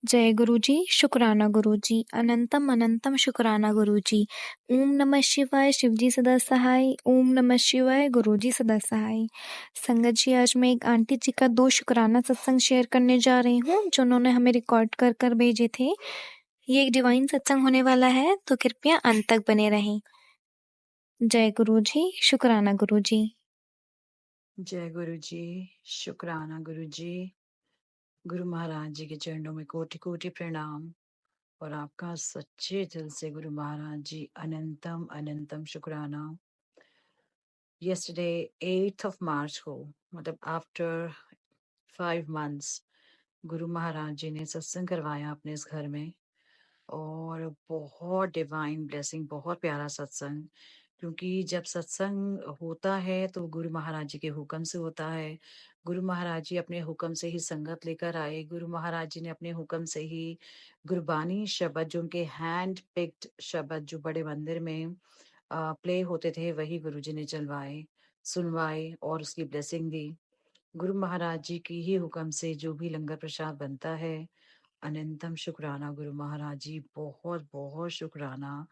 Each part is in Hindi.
जय गुरुजी, शुक्राना गुरुजी, अनंतम अनंतम शुक्राना गुरुजी। ओम नमः शिवाय, शिवजी सदा सहाय। ओम नमः शिवाय, गुरुजी सदा सहाय। संगत जी, आज मैं एक आंटी जी का 2 शुक्राना सत्संग शेयर करने जा रही हूँ, जो उन्होंने हमें रिकॉर्ड कर कर भेजे थे। ये एक डिवाइन सत्संग होने वाला है, तो कृपया अंत तक बने रहें। जय गुरुजी, शुक्राना गुरुजी। जय गुरु जी। शुक्राना गुरु जी। गुरु महाराज जी के चरणों में कोटि कोटि प्रणाम और आपका सच्चे दिल से गुरु महाराज जी अनंतम अनंतम शुक्राना। यस्टरडे 8th of March को मतलब आफ्टर 5 months गुरु महाराज जी ने सत्संग करवाया अपने इस घर में और बहुत डिवाइन ब्लेसिंग, बहुत प्यारा सत्संग। क्योंकि जब सत्संग होता है तो गुरु महाराज जी के हुक्म से होता है। गुरु महाराज जी अपने हुक्म से ही संगत लेकर आए। गुरु महाराज जी ने अपने हुक्म से ही गुरबानी शब्द, जो उनके हैंड पिक्ड शब्द जो बड़े मंदिर में प्ले होते थे, वही गुरु जी ने चलवाए, सुनवाए और उसकी ब्लेसिंग दी। गुरु महाराज जी की ही हुक्म से जो भी लंगर प्रसाद बनता है, अनंतम शुक्राना गुरु महाराज जी, बहुत बहुत शुक्राना।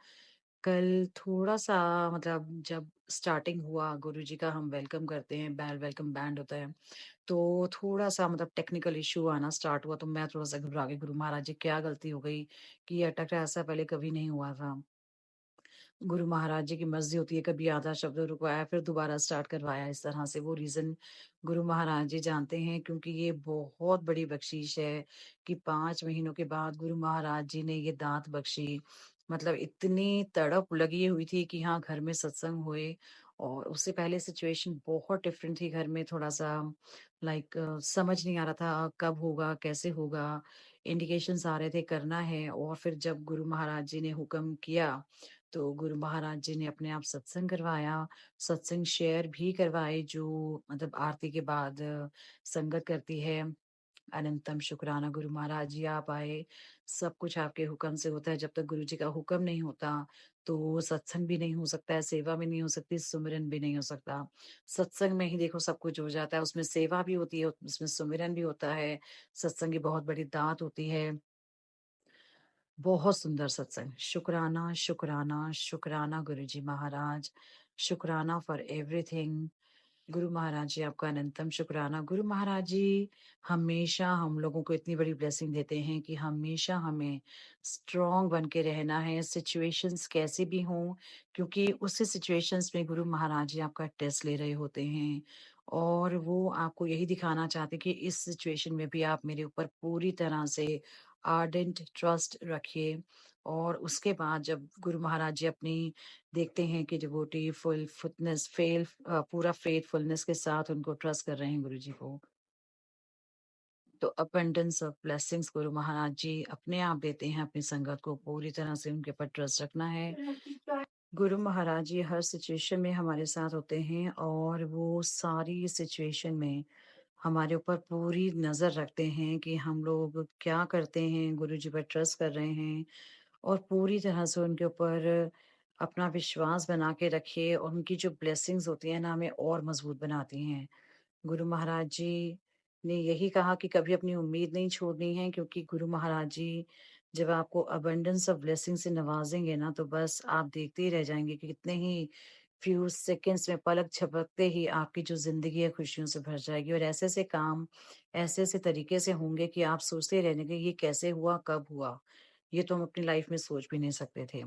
कल थोड़ा सा मतलब जब स्टार्टिंग हुआ गुरु जी का, हम वेलकम करते हैं, बैल वेलकम बैंड होता है, तो थोड़ा सा मतलब टेक्निकल इशू आना स्टार्ट हुआ, तो मैं थोड़ा सा घबरा गई, गुरु महाराज जी क्या गलती हो गई कि ये अटक रहा है, ऐसा पहले कभी नहीं हुआ था। गुरु महाराज जी की मर्जी होती है, कभी आधा शब्द रुकवाया फिर दोबारा स्टार्ट करवाया, इस तरह से वो रीजन गुरु महाराज जी जानते हैं। क्योंकि ये बहुत बड़ी बख्शीश है कि 5 महीनों के बाद गुरु महाराज जी ने ये दात बख्शी। मतलब इतनी तड़प लगी हुई थी कि हाँ घर में सत्संग हुए, और उससे पहले सिचुएशन बहुत डिफरेंट थी घर में, थोड़ा सा लाइक समझ नहीं आ रहा था कब होगा कैसे होगा। इंडिकेशंस आ रहे थे करना है, और फिर जब गुरु महाराज जी ने हुक्म किया तो गुरु महाराज जी ने अपने आप सत्संग करवाया, सत्संग शेयर भी करवाए, जो मतलब आरती के बाद संगत करती है। अनंतम शुक्राना गुरु महाराज जी, आप आए। सब कुछ आपके हुक्म से होता है, जब तक गुरु जी का हुक्म नहीं होता तो सत्संग भी नहीं हो सकता है, सेवा भी नहीं हो सकती, सुमिरन भी नहीं हो सकता। सत्संग में ही देखो सब कुछ हो जाता है, उसमें सेवा भी होती है, उसमें सुमिरन भी होता है। सत्संग की बहुत बड़ी दात होती है। बहुत सुंदर सत्संग। शुक्राना शुक्राना शुक्राना गुरु जी महाराज, शुक्राना फॉर एवरीथिंग। गुरु महाराज जी आपका अनंतम शुक्राना। गुरु महाराज जी हमेशा हम लोगों को इतनी बड़ी ब्लेसिंग देते हैं कि हमेशा हमें स्ट्रांग बन के रहना है, सिचुएशंस कैसी भी हों। क्योंकि उसी सिचुएशंस में गुरु महाराज जी आपका टेस्ट ले रहे होते हैं, और वो आपको यही दिखाना चाहते हैं कि इस सिचुएशन में भी आप मेरे ऊपर पूरी तरह से आर्डेंट ट्रस्ट रखिए। और उसके बाद जब गुरु महाराज जी अपनी देखते हैं कि डिवोटी फुल फुटनेस फेल पूरा फेथफुलनेस के साथ उनको ट्रस्ट कर रहे हैं गुरु जी को, तो abundance of blessings Guru Maharaj जी अपने आप देते हैं। अपनी संगत को पूरी तरह से उनके ऊपर ट्रस्ट रखना है। गुरु महाराज जी हर सिचुएशन में हमारे साथ होते हैं, और वो सारी सिचुएशन में हमारे ऊपर पूरी नजर रखते हैं कि हम लोग क्या करते हैं, गुरु जी पर ट्रस्ट कर रहे हैं, और पूरी तरह से उनके ऊपर अपना विश्वास बना के रखिए। और उनकी जो ब्लेसिंग्स होती हैं ना, हमें और मजबूत बनाती हैं। गुरु महाराज जी ने यही कहा कि कभी अपनी उम्मीद नहीं छोड़नी है, क्योंकि गुरु महाराज जी जब आपको अबंडेंस ऑफ ब्लेसिंग से नवाजेंगे ना, तो बस आप देखते ही रह जाएंगे कि कितने ही फ्यू सेकेंड्स में, पलक झपकते ही आपकी जो जिंदगी है खुशियों से भर जाएगी। और ऐसे ऐसे काम ऐसे ऐसे तरीके से होंगे कि आप सोचते ही रहेंगे ये कैसे हुआ, कब हुआ, ये तो हम अपनी लाइफ में सोच भी नहीं सकते थे।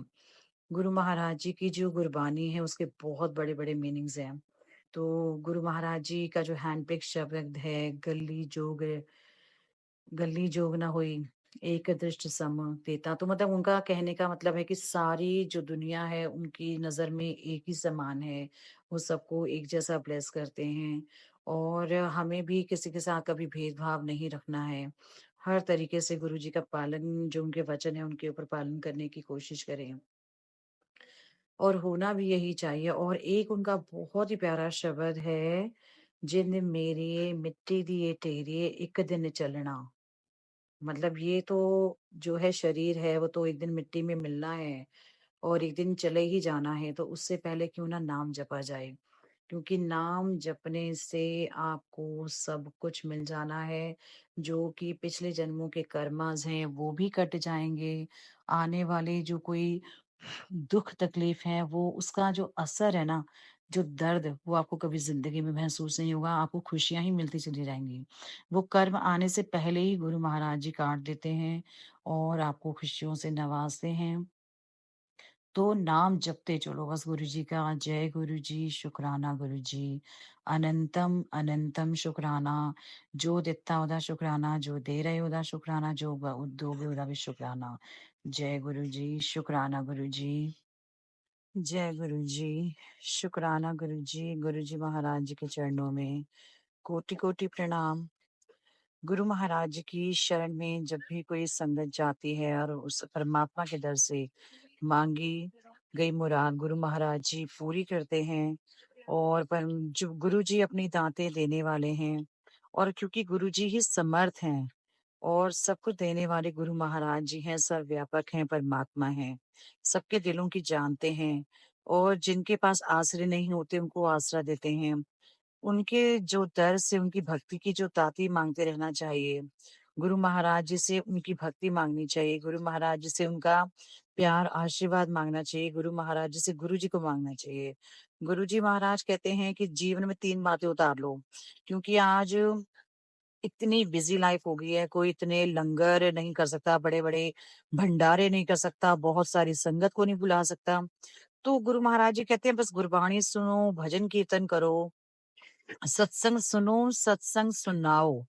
गुरु महाराज जी की जो गुरबानी है उसके बहुत बड़े बड़े मीनिंग्स हैं। तो गुरु महाराज जी का जो हैंडपिक शब्द है, गली जोग ना हुई, एक दृष्ट सम देता, तो मतलब उनका कहने का मतलब है कि सारी जो दुनिया है उनकी नजर में एक ही समान है। वो सबको एक जैसा ब्लेस करते हैं, और हमें भी किसी के साथ कभी भेदभाव नहीं रखना है। हर तरीके से गुरु जी का पालन, जो उनके वचन है उनके ऊपर पालन करने की कोशिश करें, और होना भी यही चाहिए। और एक उनका बहुत ही प्यारा शब्द है, जिन मेरी मिट्टी दिए टेरे एक दिन चलना। मतलब ये तो जो है शरीर है वो तो एक दिन मिट्टी में मिलना है, और एक दिन चले ही जाना है, तो उससे पहले क्यों ना नाम जपा जाए। क्योंकि नाम जपने से आपको सब कुछ मिल जाना है, जो कि पिछले जन्मों के कर्माज़ हैं, वो भी कट जाएँगे। आने वाले जो कोई दुःख तकलीफ है, वो उसका जो असर है ना, जो दर्द, वो आपको कभी ज़िंदगी में महसूस नहीं होगा, आपको खुशियाँ ही मिलती चली जाएँगी। वो कर्म आने से पहले ही गुरु महाराज जी काट देते हैं और आपको खुशियों से नवाज़ते हैं। तो नाम जपते चलो बस गुरु जी का। जय गुरु जी, शुक्राना गुरु जी, अनंतम अनंतम शुक्राना। जो दिता ओदा शुक्राना, जो दे रहे ओदा शुक्राना, जो दोगे ओदा भी शुक्राना। जय गुरु जी, शुक्राना गुरु जी। जय गुरु जी, शुक्राना गुरु जी महाराज जी के चरणों में कोटि कोटि प्रणाम। गुरु महाराज की शरण में जब भी कोई संगत जाती है और उस परमात्मा के दर से मांगी गई मुराद गुरु महाराज जी पूरी करते हैं। और पर जो गुरु जी अपनी दातें देने वाले हैं, और क्योंकि गुरु जी ही समर्थ हैं और सब कुछ देने वाले गुरु महाराज जी हैं, सर्वव्यापक हैं, परमात्मा हैं, सबके दिलों की जानते हैं, और जिनके पास आश्रय नहीं होते उनको आसरा देते हैं। उनके जो दर से उनकी भक्ति की जो ताती मांगते रहना चाहिए। गुरु महाराज जी से उनकी भक्ति मांगनी चाहिए, गुरु महाराज जी से उनका प्यार आशीर्वाद मांगना चाहिए, गुरु महाराज जी से गुरु जी को मांगना चाहिए। गुरु जी महाराज कहते हैं कि जीवन में 3 बातें उतार लो, क्योंकि आज इतनी बिज़ी लाइफ़ हो गई है, कोई इतने लंगर नहीं कर सकता, बड़े-बड़े भंडारे नहीं कर सकता, बहुत सारी संगत को नहीं बुला सकता। तो गुरु महाराज जी कहते हैं बस गुरबाणी सुनो, भजन कीर्तन करो, सत्संग सुनो, सत्संग सुनाओ,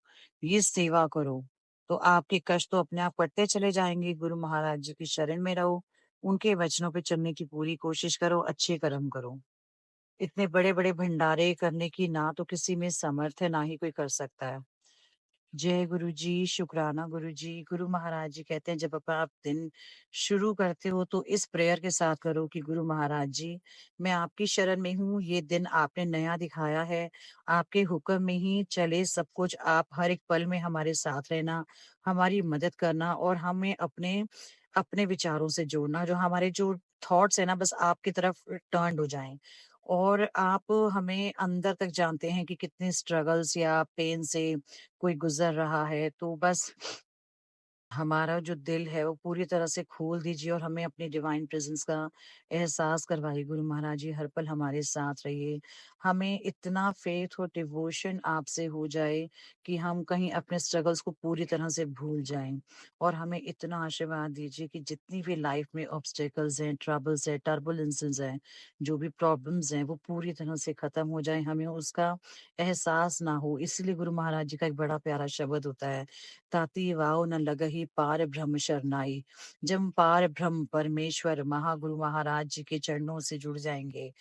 ये सेवा करो, तो आपके कष्ट तो अपने आप कटते चले जाएँगे। गुरु महाराज जी की शरण में रहो, उनके वचनों पे चलने की पूरी कोशिश करो, अच्छे कर्म करो। इतने बड़े-बड़े भंडारे करने की ना तो किसी में समर्थ है, ना ही कोई कर सकता है। जय गुरु जी, शुक्राना गुरु जी। गुरु महाराज जी कहते हैं जब आप दिन शुरू करते हो तो इस प्रेयर के साथ करो कि गुरु महाराज जी, मैं आपकी शरण में हूँ, ये दिन आपने नया दिखाया है, आपके हुक्म में ही चले सब कुछ, आप हर एक पल में हमारे साथ रहना, हमारी मदद करना और हमें अपने अपने विचारों से जोड़ना, जो हमारे जो थॉट्स है ना बस आपकी तरफ टर्न्ड हो जाएं, और आप हमें अंदर तक जानते हैं कि कितने स्ट्रगल्स या पेन से कोई गुज़र रहा है, तो बस हमारा जो दिल है वो पूरी तरह से खोल दीजिए और हमें अपनी डिवाइन प्रेजेंस का एहसास करवाइए। गुरु महाराज जी हर पल हमारे साथ रहिए। हमें इतना फेथ और डिवोशन आपसे हो जाए कि हम कहीं अपने स्ट्रगल्स को पूरी तरह से भूल जाएं, और हमें इतना आशीर्वाद दीजिए कि जितनी भी लाइफ में ऑब्स्टेकल्स हैं, ट्रबल्स हैं, टर्बुलेंसेस हैं, जो भी प्रॉब्लम्स हैं, वो पूरी तरह से खत्म हो जाए, हमें उसका एहसास ना हो। इसलिए गुरु महाराज जी का एक बड़ा प्यारा शब्द होता है, ताती वाव न लगहि पार ब्रह्म शरनाई। जब हम पार ब्रह्म परमेश्वर महागुरु महाराज जी के चरणों से जुड़ जाएंगे,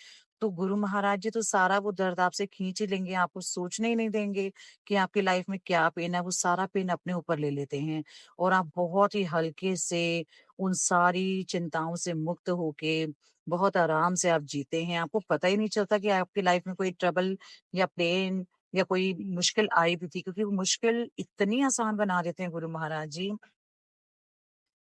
तो गुरु महाराज जी तो सारा वो दर्द आपसे खींच ही लेंगे, आपको सोचने ही नहीं देंगे कि आपकी लाइफ में क्या पेन है, वो सारा पेन अपने ऊपर ले लेते हैं, और आप बहुत ही हल्के से उन सारी चिंताओं से मुक्त होके बहुत आराम से आप जीते हैं। आपको पता ही नहीं चलता कि आपकी लाइफ में कोई ट्रबल या पेन या कोई मुश्किल आई भी थी, क्योंकि वो मुश्किल इतनी आसान बना देते हैं गुरु महाराज जी,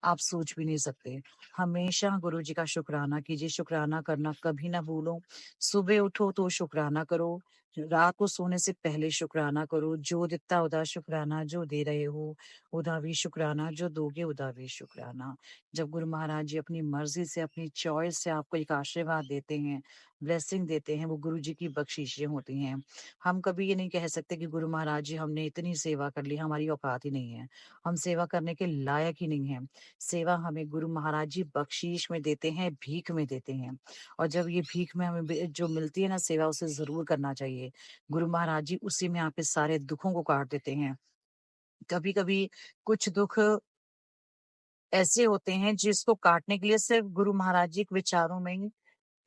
आप सोच भी नहीं सकते। हमेशा गुरु जी का शुक्राना कीजिए, शुक्राना करना कभी ना भूलो। सुबह उठो तो शुक्राना करो, रात को सोने से पहले शुक्राना करो, जो दिता उदा शुक्राना, जो दे रहे हो उदा भी शुक्राना, जो दोगे उदा भी शुक्राना। जब गुरु महाराज जी अपनी मर्जी से, अपनी चॉइस से आपको एक आशीर्वाद देते हैं, ब्लेसिंग देते हैं, वो गुरु जी की बख्शीशें होती हैं। हम कभी ये नहीं कह सकते कि गुरु महाराज जी हमने इतनी सेवा कर ली, हमारी औकात ही नहीं है, हम सेवा करने के लायक ही नहीं है। सेवा हमें गुरु महाराज जी बख्शीश में देते हैं, भीख में देते हैं, और जब ये भीख में हमें जो मिलती है ना सेवा, उसे जरूर करना चाहिए। गुरु महाराज जी उसी में आपके सारे दुखों को काट देते हैं। कभी कभी कुछ दुख ऐसे होते हैं जिसको काटने के लिए सिर्फ गुरु महाराज जी के विचारों में ही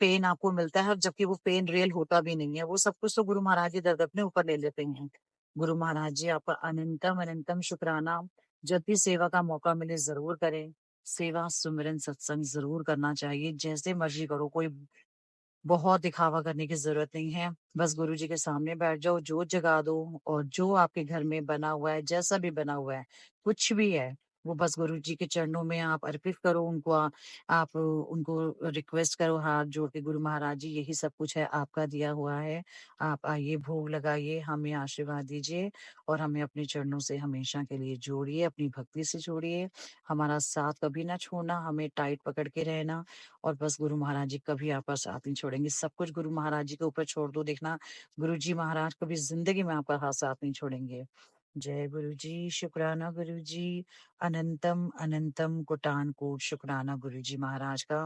पेन आपको मिलता है, जबकि वो पेन रियल होता भी नहीं है, वो सब कुछ तो गुरु महाराज जी दर्द अपने ऊपर ले लेते हैं। गुरु महाराज जी आपका अनंतम अनंतम शुक्राना। जब भी सेवा का मौका मिले जरूर करें। सेवा सुमिरन सत्संग जरूर करना चाहिए, जैसे मर्जी करो, कोई बहुत दिखावा करने की जरूरत नहीं है। बस गुरु जी के सामने बैठ जाओ, जोत जगा दो, और जो आपके घर में बना हुआ है, जैसा भी बना हुआ है, कुछ भी है, वो बस गुरु जी के चरणों में आप अर्पित करो उनको, आप उनको रिक्वेस्ट करो हाथ जोड़ के, गुरु महाराज जी यही सब कुछ है, आपका दिया हुआ है, आप आइए भोग लगाइए, हमें आशीर्वाद दीजिए और हमें अपने चरणों से हमेशा के लिए जोड़िए, अपनी भक्ति से जोड़िए, हमारा साथ कभी ना छोड़ना, हमें टाइट पकड़ के रहना और बस गुरु महाराज जी कभी आपका साथ नहीं छोड़ेंगे। सब कुछ गुरु महाराज जी के ऊपर छोड़ दो, देखना गुरु जी महाराज कभी ज़िंदगी में आपका हाथ साथ नहीं छोड़ेंगे। जय गुरु जी, शुक्राना गुरु जी, अनंतम अनंतम कोटान कोट शुक्राना गुरु जी महाराज का।